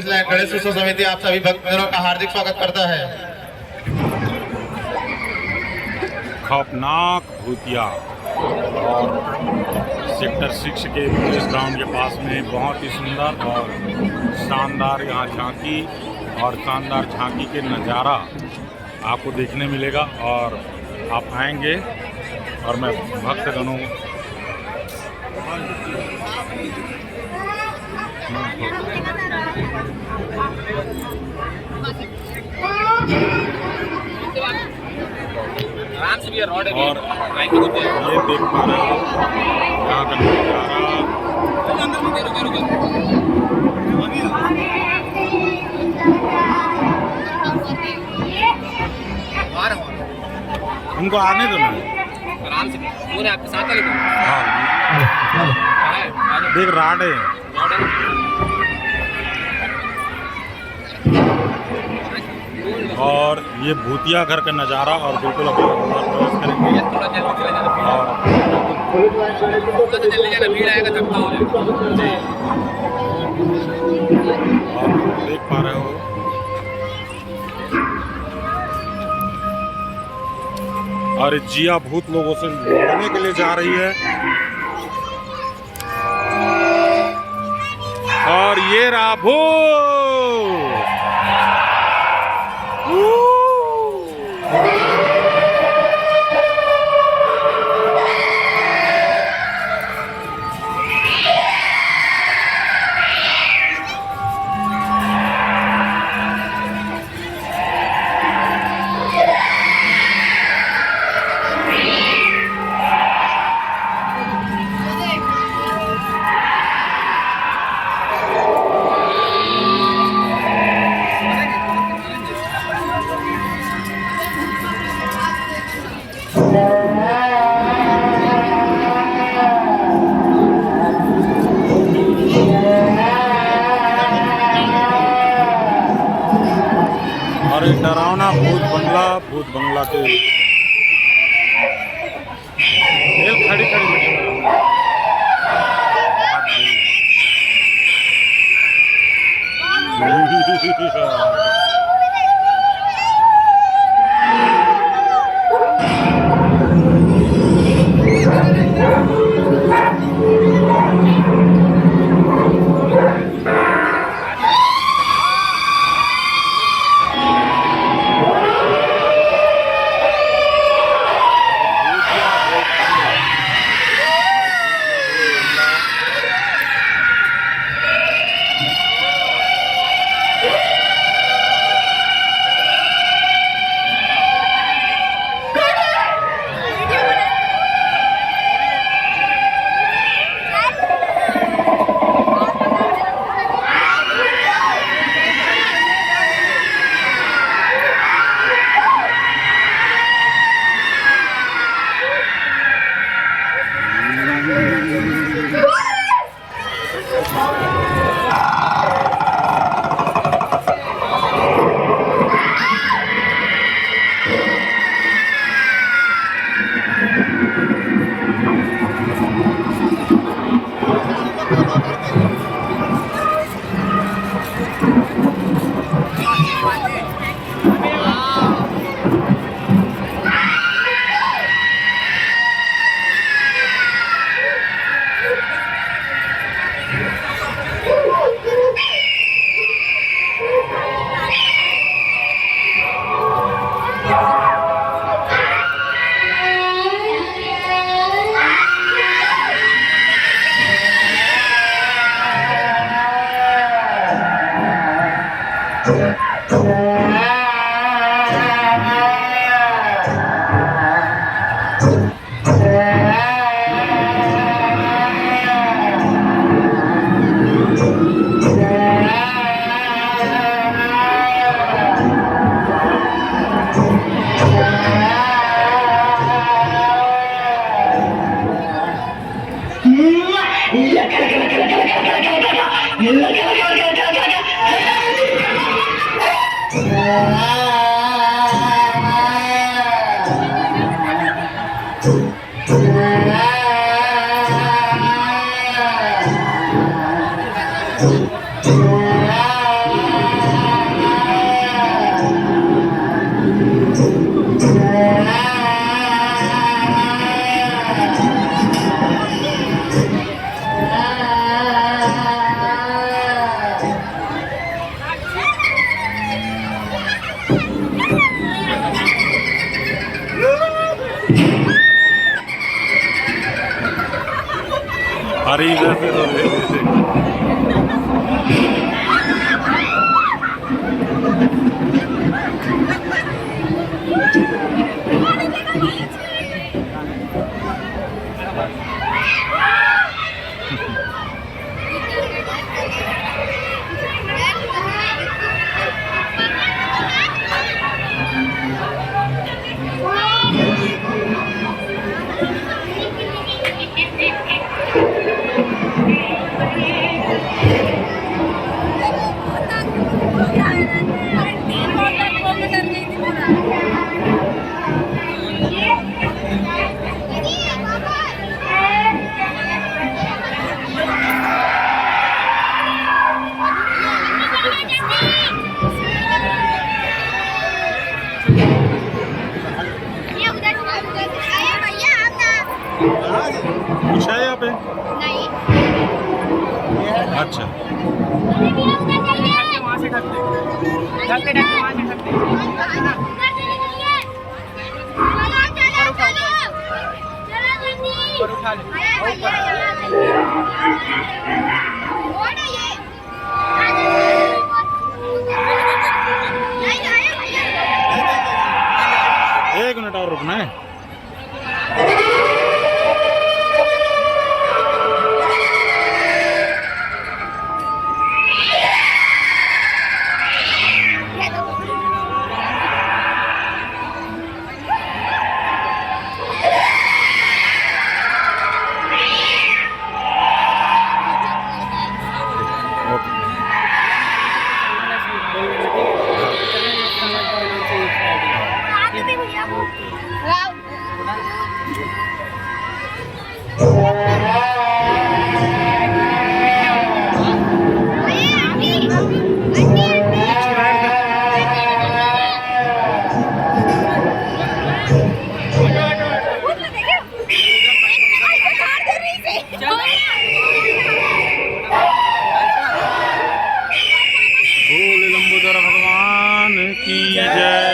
गणेश उत्सव समिति आप सभी भक्तजनों का हार्दिक स्वागत करता है। खौफनाक भूतिया और सेक्टर 6 के पुलिस ग्राउंड के पास में बहुत ही सुंदर और शानदार यहाँ झांकी और शानदार झांकी के नज़ारा आपको देखने मिलेगा। और आप आएंगे और मैं भक्तगणों और ये देख पा रहे हो यहाँ का नज़ारा। उनको आने दो ना, आराम से पूरे आपके साथ वाले देख राडे और ये भूतिया घर का नज़ारा। और बिल्कुल अभी प्रवेश करेंगे और जल्दी जाना, भीड़ आएगा तब तो जी और देख पा रहे हो और जिया भूत लोगों से लड़ने के लिए जा रही है। और ये रहा भूत। और एक डरावना भूत बंगला के खड़ी Yeah. मरीज है फिर कुछ है यहाँ पे? नहीं। अच्छा वहाँ से ढकते वहाँ से ढकते ऊपर उठा ले 1 मिनट और रुकना है। भोले लंबोदर भगवान की जय।